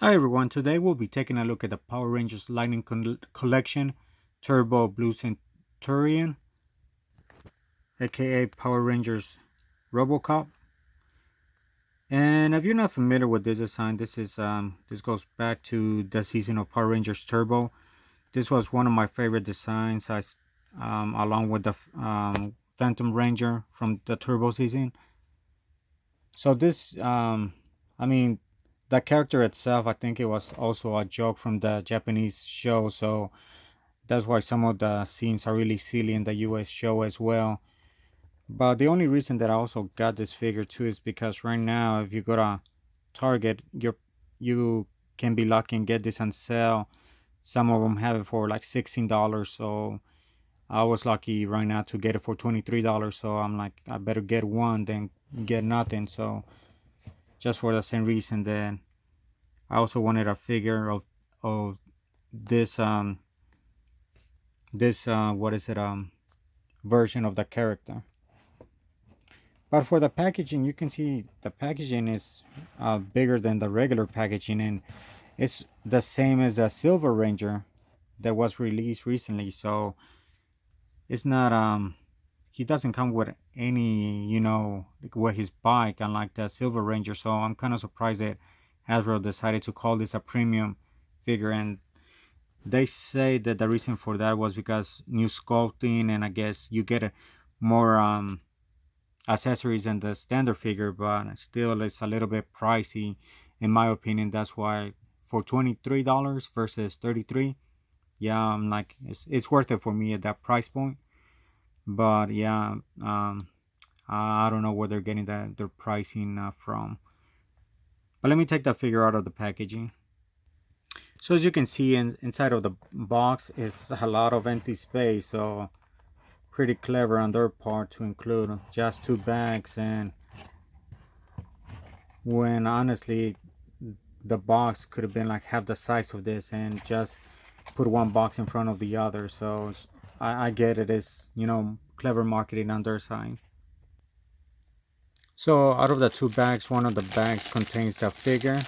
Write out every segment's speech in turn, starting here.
Hi everyone, today we'll be taking a look at the Power Rangers Lightning Collection Turbo Blue Senturion, aka Power Rangers Robocop. And if you're not familiar with this design, this goes back to the season of Power Rangers Turbo. This was one of my favorite designs, along with the Phantom Ranger from the Turbo season. So I mean, the character itself, I think it was also a joke from the Japanese show. So that's why some of the scenes are really silly in the US show as well. But the only reason that I also got this figure too is because right now, if you go to Target, you can be lucky and get this on sale. Some of them have it for like $16. So I was lucky right now to get it for $23. So I'm like, I better get one than get nothing. So just for the same reason, that I also wanted a figure of this what is it version of the character. But for the packaging, you can see the packaging is bigger than the regular packaging, and it's the same as a Silver Ranger that was released recently. So it's not he doesn't come with any, like with his bike, unlike the Silver Ranger. So I'm kind of surprised that Hasbro decided to call this a premium figure, and they say that the reason for that was because new sculpting, and I guess you get a more accessories than the standard figure, but still it's a little bit pricey in my opinion. That's why for $23 versus 33, yeah, I'm like it's worth it for me at that price point. But yeah, I don't know where they're getting their pricing from. But let me take that figure out of the packaging. So as you can see, inside of the box is a lot of empty space. So pretty clever on their part to include just two bags, and when honestly the box could have been like half the size of this and just put one box in front of the other. So I get it. It's, clever marketing on their side. So out of the two bags, one of the bags contains a figure.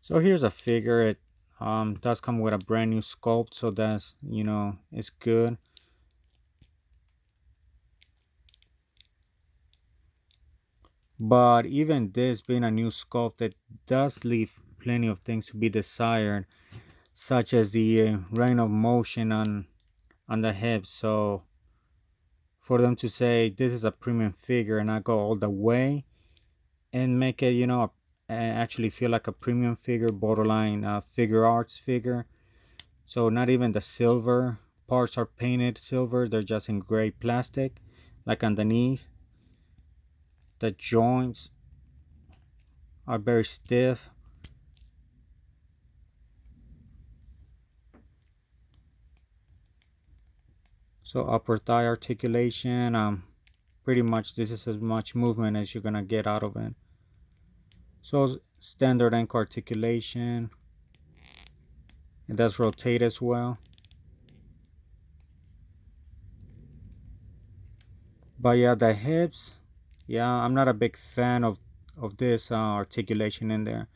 So here's a figure. It does come with a brand new sculpt, so that's, it's good. But even this being a new sculpt, it does leave plenty of things to be desired, such as the range of motion on the hips. So for them to say this is a premium figure and not go all the way and make it, actually feel like a premium figure, borderline figure arts figure. So not even the silver parts are painted silver; they're just in gray plastic, like on the knees. The joints are very stiff. So upper thigh articulation, pretty much this is as much movement as you're gonna get out of it. So standard ankle articulation, it does rotate as well. But yeah, the hips, yeah, I'm not a big fan of this articulation in there,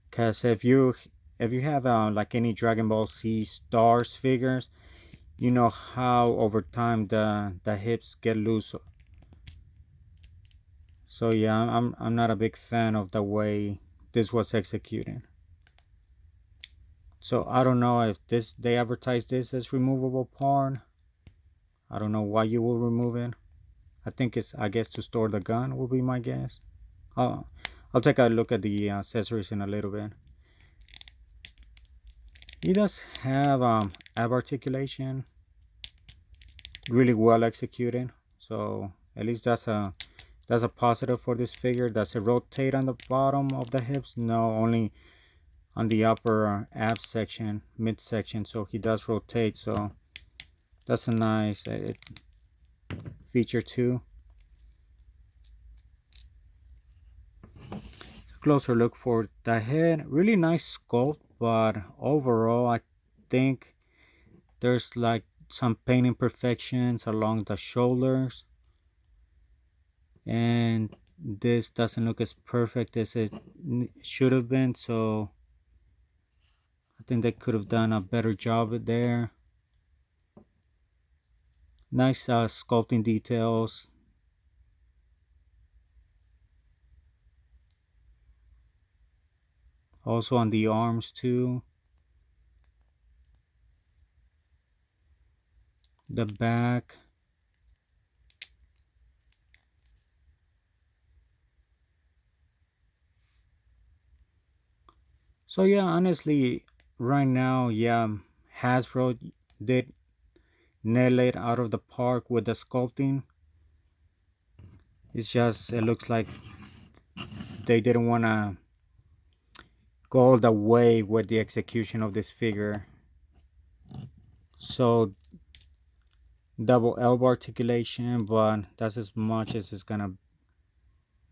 because if you have like any Dragon Ball Z stars figures, you know how over time the hips get loose. So yeah, I'm not a big fan of the way this was executed. So I don't know if this they advertise this as removable part. I don't know why you will remove it. I think it's, I guess, to store the gun will be my guess. I'll, I'll take a look at the accessories in a little bit. He does have ab articulation, really well executed. So at least that's a positive for this figure. Does it rotate on the bottom of the hips? No, only on the upper ab section, midsection. So he does rotate. So that's a nice feature too. Closer look for the head. Really nice sculpt, but overall I think there's like some paint imperfections along the shoulders, and this doesn't look as perfect as it should have been, so I think they could have done a better job there. Nice sculpting details. Also on the arms too. The back. So yeah, honestly, right now, yeah, Hasbro did nail it out of the park with the sculpting. It's just, it looks like they didn't want to go all the way with the execution of this figure. So double elbow articulation, but that's as much as it's gonna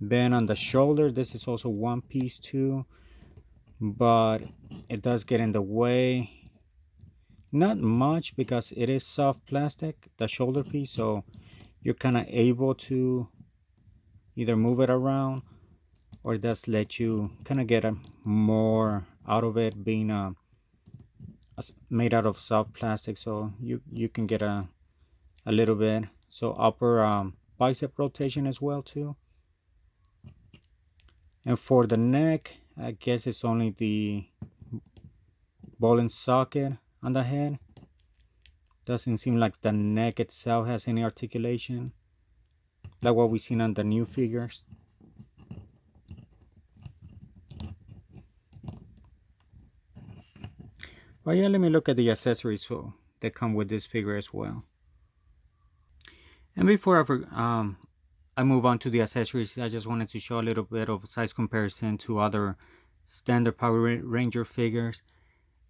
bend on the shoulder. This is also one piece too, but it does get in the way. Not much because it is soft plastic, the shoulder piece, so you're kind of able to either move it around or it does let you kind of get a more out of it, being made out of soft plastic, so you can get a little bit. So upper bicep rotation as well too. And for the neck, I guess it's only the ball and socket on the head. Doesn't seem like the neck itself has any articulation like what we've seen on the new figures. But yeah, let me look at the accessories that come with this figure as well. And before I move on to the accessories, I just wanted to show a little bit of size comparison to other standard Power Ranger figures.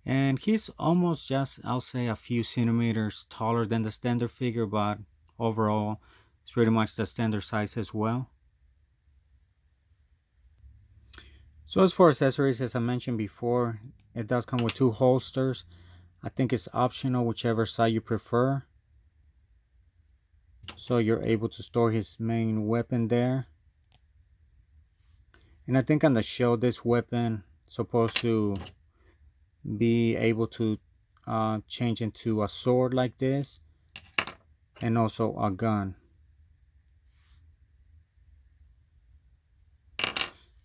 And he's almost just, I'll say, a few centimeters taller than the standard figure, but overall, it's pretty much the standard size as well. So as for accessories, as I mentioned before, it does come with two holsters. I think it's optional, whichever side you prefer. So you're able to store his main weapon there. And I think on the show, this weapon is supposed to be able to change into a sword like this, and also a gun.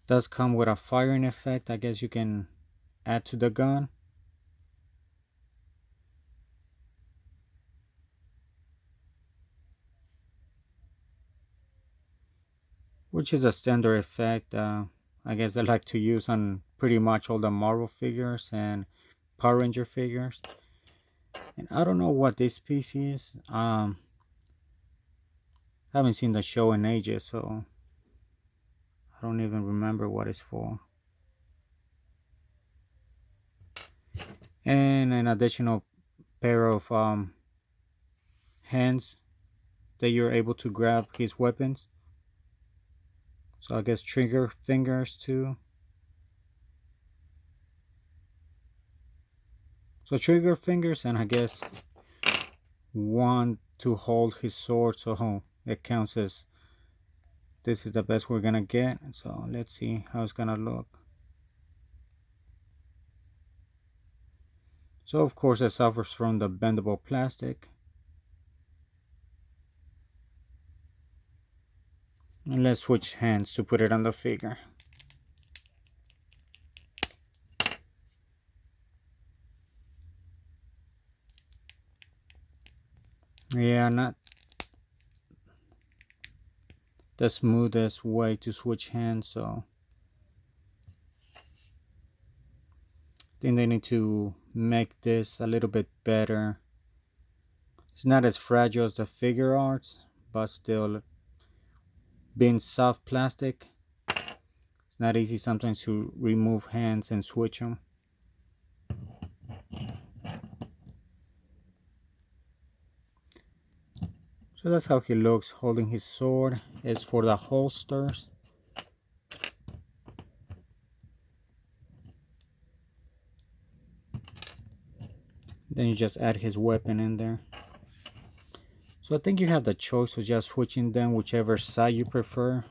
Does come with a firing effect, I guess you can add to the gun. Which is a standard effect. I guess I like to use on pretty much all the Marvel figures and Power Ranger figures. And I don't know what this piece is. Haven't seen the show in ages, so I don't even remember what it's for. And an additional pair of hands that you're able to grab his weapons. So I guess trigger fingers too. So trigger fingers, and I guess one to hold his sword, so it counts as this is the best we're gonna get. So let's see how it's gonna look. So of course it suffers from the bendable plastic. And let's switch hands to put it on the figure. Yeah, not the smoothest way to switch hands, so I think they need to make this a little bit better. It's not as fragile as the figure arts, but still, being soft plastic, it's not easy sometimes to remove hands and switch them. So that's how he looks holding his sword. As for the holsters, then you just add his weapon in there. So I think you have the choice of just switching them whichever side you prefer.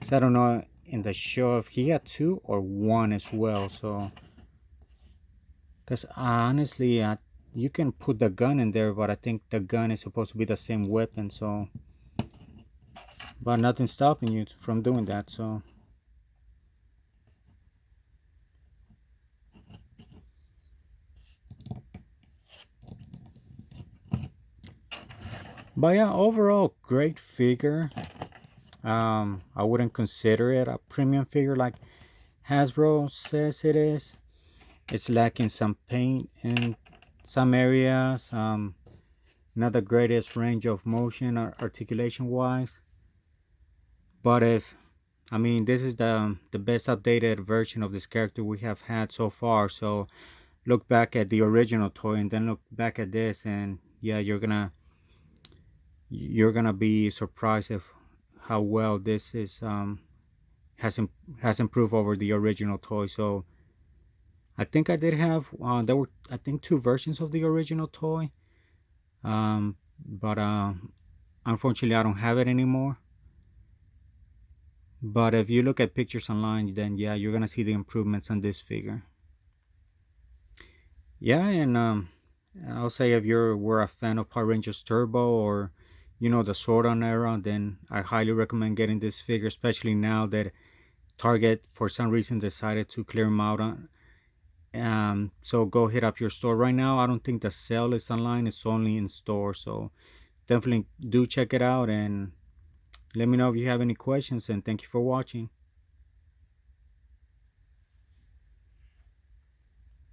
So I don't know in the show if he had two or one as well. So, because honestly, you can put the gun in there, but I think the gun is supposed to be the same weapon. So, but nothing's stopping you from doing that. So, but yeah, overall, great figure. I wouldn't consider it a premium figure like Hasbro says it is. It's lacking some paint in some areas. Not the greatest range of motion or articulation wise. But if I mean this is the best updated version of this character we have had so far. So look back at the original toy and then look back at this, and yeah, you're gonna be surprised of how well this is has has improved over the original toy. So I think I did have there were I think two versions of the original toy, but unfortunately I don't have it anymore. But if you look at pictures online, then yeah, you're gonna see the improvements on this figure. Yeah, and I'll say if you were a fan of Power Rangers Turbo or the Sword on era, then I highly recommend getting this figure, especially now that Target for some reason decided to clear them out. So go hit up your store right now. I don't think the sale is online; it's only in store. So definitely do check it out and let me know if you have any questions. And thank you for watching.